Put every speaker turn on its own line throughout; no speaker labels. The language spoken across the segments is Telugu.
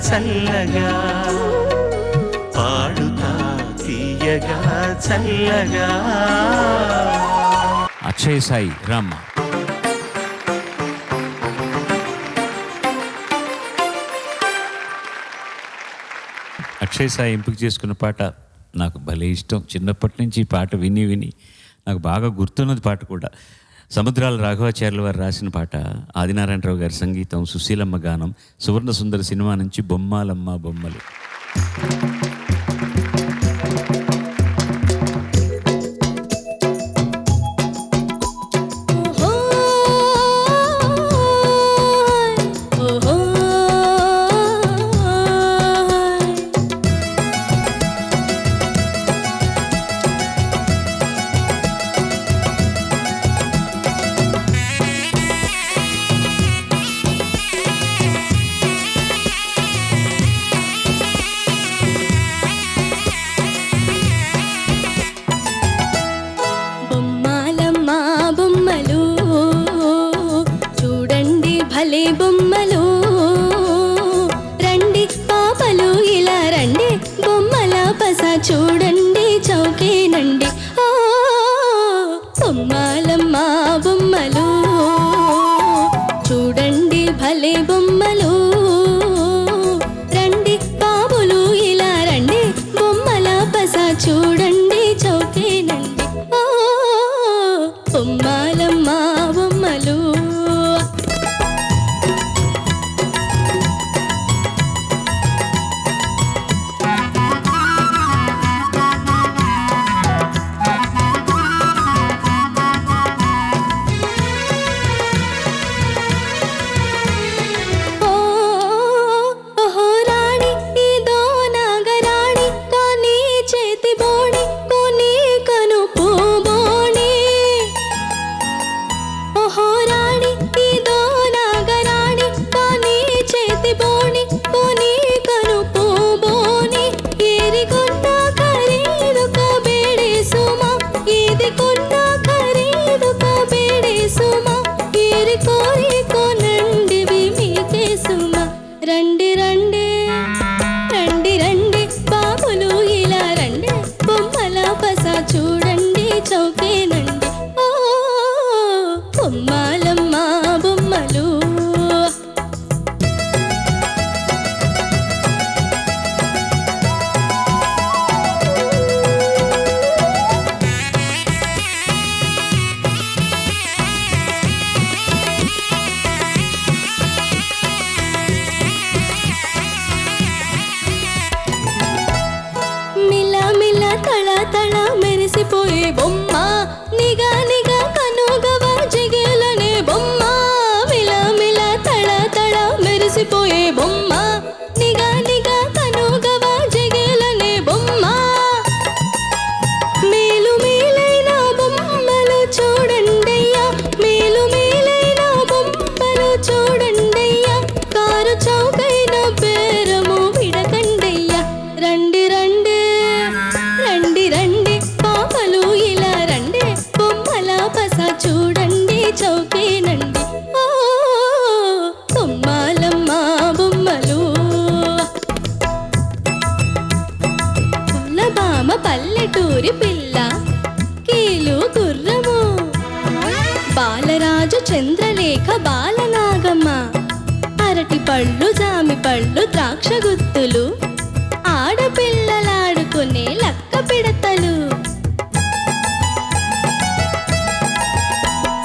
చల్లగా పాడుతా తీయగా చల్లగా.
అక్షయ్ సాయి రామ్మ. అక్షయ్ సాయి ఎంపిక చేసుకున్న పాట నాకు భలే ఇష్టం. చిన్నప్పటి నుంచి ఈ పాట విని విని నాకు బాగా గుర్తున్నది పాట కూడా. సముద్రాల రాఘవాచార్యుల వారు రాసిన పాట, ఆదినారాయణరావు గారి సంగీతం, సుశీలమ్మ గానం, సువర్ణ సుందర సినిమా నుంచి బొమ్మాలమ్మ బొమ్మలు.
బొమ్మలు రండి పాపలు ఇలా రండి, బొమ్మల పస చూడండి చౌకేనండి. ఓ బొమ్మలమ్మ బొమ్మలు చూడండి భలే బొమ్మలు, రండి బాబులు ఇలా రండి, బొమ్మల పస చూడండి చౌకేనండి. ఓ బొమ్మలమ్మ బొమ్మలు. రండి రండి రండి రండి బాబులు ఇలా రండి, బొమ్మల పస చూడండి చౌకేనండి. ఓ బొమ్మలమ్మ బొమ్మలు. తళ తళ మెరిసిపోయే బొమ్మ, నిగా నిగా కనుగవ జిగేలనే బొమ్మ. మిల మిల తళ తళ మెరిసిపోయే బొమ్మ, నిగా నిగా కనుగవ జిగేలనే బొమ్మ. మేలు మేలైన బొమ్మలు చూడండయ్యా, మేలు మేలైన బొమ్మలు చూడండయ్యా, కారు చౌకైన బేరము విడకండయ్యా. రండి రండి రండి రండి పాపలు ఇలా రండి, బొమ్మల పస చూడండి చౌకేనండి. ఓ బొమ్మలమ్మ బొమ్మలు. బామ పల్లెటూరి పిల్ల, కీలు గుర్రము, బాలరాజు చంద్రలేఖ బాలనాగమ్మ, అరటి పళ్ళు జామి పళ్ళు ద్రాక్ష గుత్తులు, ఆడపిల్లలాడుకునే లక్క పిడతలు,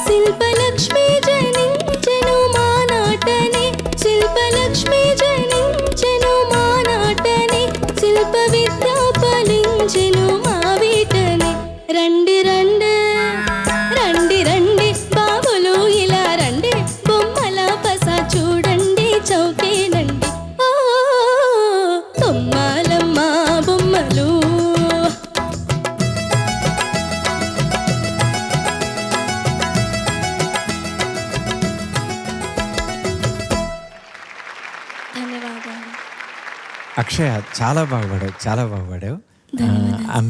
శిల్పలక్ష్మి జనించెను మా నాటని, శిల్పలక్ష్మి జనించెను మా నాటని, శిల్ప విద్య ఫలించెను మా వీటని. రండి రండి రండి రండి బాబులు ఇలా రండి, బొమ్మల పస చూడండి చౌకేనండి. ఓ బొమ్మలమ్మ బొమ్మలు. ధన్యవాదాలు.
అక్షయ, చాలా బాగా పాడావు, చాలా బాగా పాడావు.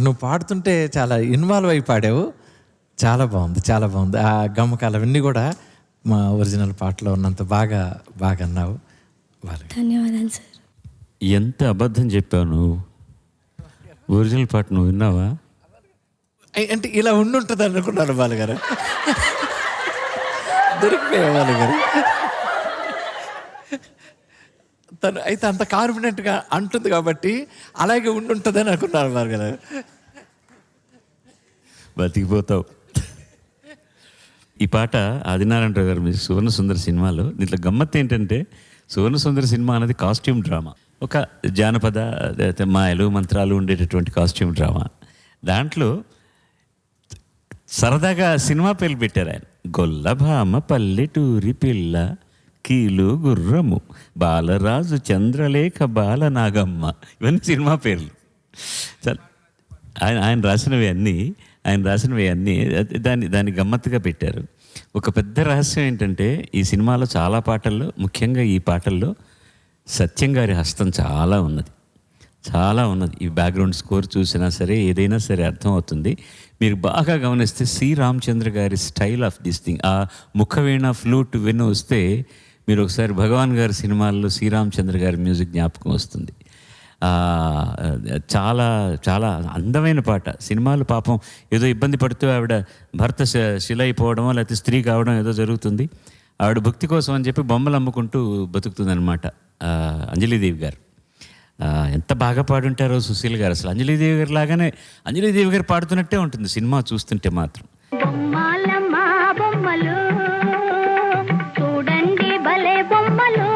నువ్వు పాడుతుంటే చాలా ఇన్వాల్వ్ అయి పాడావు. చాలా బాగుంది, చాలా బాగుంది. ఆ గమకాలు అవన్నీ కూడా మా ఒరిజినల్ పాటలో ఉన్నంత బాగా బాగా అన్నావు.
ధన్యవాదాలు సార్.
ఎంత అబద్ధం చెప్పావు నువ్వు. ఒరిజినల్ పాట నువ్వు విన్నావా?
అంటే ఇలా ఉండుంటుంది అనుకున్నాను బాలుగారు. దొరికిపోయా బాలుగారు. తను అయితే అంత కాన్ఫిడెంట్గా అంటుంది కాబట్టి అలాగే ఉండుంటుందని అనుకున్నాను బాలుగారు.
బతికిపోతావు. ఈ పాట ఆదినారాయణరావు గారు మీ సువర్ణ సుందర సినిమాలో. దీంట్లో గమ్మత్తు ఏంటంటే సువర్ణ సుందర సినిమా అనేది కాస్ట్యూమ్ డ్రామా, ఒక జానపద మాయలు మంత్రాలు ఉండేటటువంటి కాస్ట్యూమ్ డ్రామా. దాంట్లో సరదాగా సినిమా పేర్లు పెట్టారు ఆయన. గొల్లభామ పల్లెటూరి పిల్ల, కీలు గుర్రము, బాలరాజు, చంద్రలేఖ, బాలనాగమ్మ, ఇవన్నీ సినిమా పేర్లు. ఆయన రాసినవి అన్నీ దాన్ని గమ్మత్తుగా పెట్టారు. ఒక పెద్ద రహస్యం ఏంటంటే ఈ సినిమాలో చాలా పాటల్లో, ముఖ్యంగా ఈ పాటల్లో సత్యం గారి హస్తం చాలా ఉన్నది. ఈ బ్యాక్గ్రౌండ్ స్కోర్ చూసినా సరే ఏదైనా సరే అర్థమవుతుంది. మీరు బాగా గమనిస్తే సి రామచంద్ర గారి స్టైల్ ఆఫ్ దిస్ థింగ్, ఆ ముఖవీణ ఫ్లూట్ విను వస్తే మీరు ఒకసారి భగవాన్ గారి సినిమాల్లో సి రామచంద్ర గారి మ్యూజిక్ జ్ఞాపకం వస్తుంది. చాలా చాలా అందమైన పాట. సినిమాలు పాపం ఏదో ఇబ్బంది పడుతూ ఆవిడ భర్త శిల అయిపోవడమో లేకపోతే స్త్రీ కావడం ఏదో జరుగుతుంది. ఆవిడ భక్తి కోసం అని చెప్పి బొమ్మలు అమ్ముకుంటూ బతుకుతుంది అనమాట అంజలీదేవి గారు. ఎంత బాగా పాడుంటారో సుశీల్ గారు. అసలు అంజలీదేవి గారు లాగానే అంజలీదేవి గారు పాడుతున్నట్టే ఉంటుంది సినిమా చూస్తుంటే మాత్రం.
చూడండి భలే బొమ్మలు,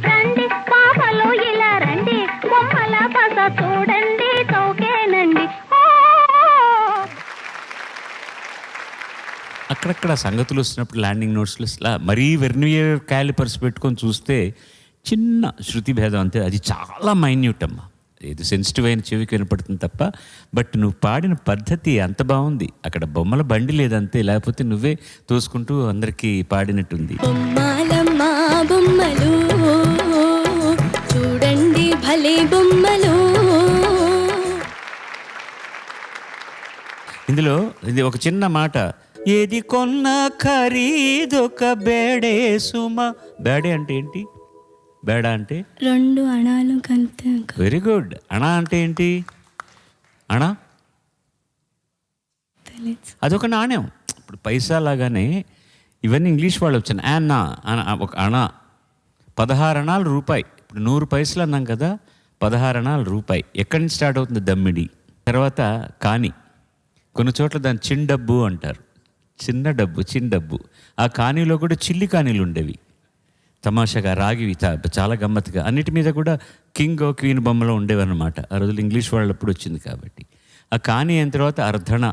రండి పాపలు ఇలా రండి, బొమ్మల బస చూడండి చౌకేనండి.
అక్కడక్కడ సంగతులు వస్తున్నప్పుడు ల్యాండింగ్ నోట్స్లో మరీ వెర్నియర్ క్యాలిపర్స్ పెట్టుకొని చూస్తే చిన్న శృతి భేదం అంతే. అది చాలా మైన్యూట్ అమ్మా. ఇది సెన్సిటివ్ అయిన చెవికి వినపడుతుంది తప్ప. బట్ నువ్వు పాడిన పద్ధతి అంత బాగుంది. అక్కడ బొమ్మల బండి లేదంతే, లేకపోతే నువ్వే తోసుకుంటూ అందరికీ పాడినట్టుంది.
బొమ్మలమ్మా బొమ్మలు, చూడండి భలే బొమ్మలు.
ఇందులో ఇది ఒక చిన్న మాట, ఏది కొన్న ఖరీదొక బేడే సుమ. బేడే అంటే ఏంటి? బేడా అంటే
2 అణాలు కలితే.
Very good. అణా అంటే ఏంటి? అణా అదొక నాణ్యం. ఇప్పుడు పైసా లాగానే ఇవన్నీ ఇంగ్లీష్ వాళ్ళు వచ్చాను. యాన్నా ఒక అణా, 16 అణాలు రూపాయి. ఇప్పుడు 100 పైసలు అన్నాం కదా, 16 అణాలు రూపాయి. ఎక్కడి నుంచి స్టార్ట్ అవుతుంది? దమ్మిడి. తర్వాత కాని, కొన్ని చోట్ల దాన్ని చిన్న డబ్బు అంటారు. చిన్న డబ్బు. ఆ కానీలో కూడా చిల్లి కానీలు ఉండేవి, తమాషాగా రాగివి, చాలా గమ్మత్తుగా. అన్నిటి మీద కూడా కింగ్ క్వీన్ బొమ్మలో ఉండేవన్నమాట. ఆ రోజులు ఇంగ్లీష్ వాళ్ళు అప్పుడు వచ్చింది కాబట్టి. ఆ కాని అయిన తర్వాత అర్ధణ,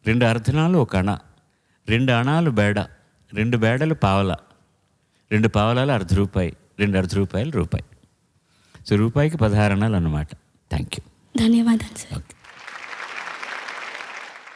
2 అర్ధణాలు 1 అణ, 2 అణాలు బేడ, 2 బేడలు పావల, 2 పావలాలు ₹1, 2 ₹1 రూపాయి. సో రూపాయికి 16 అణాలు అన్నమాట. Thank you.
ధన్యవాదాలు సార్.
ఓకే.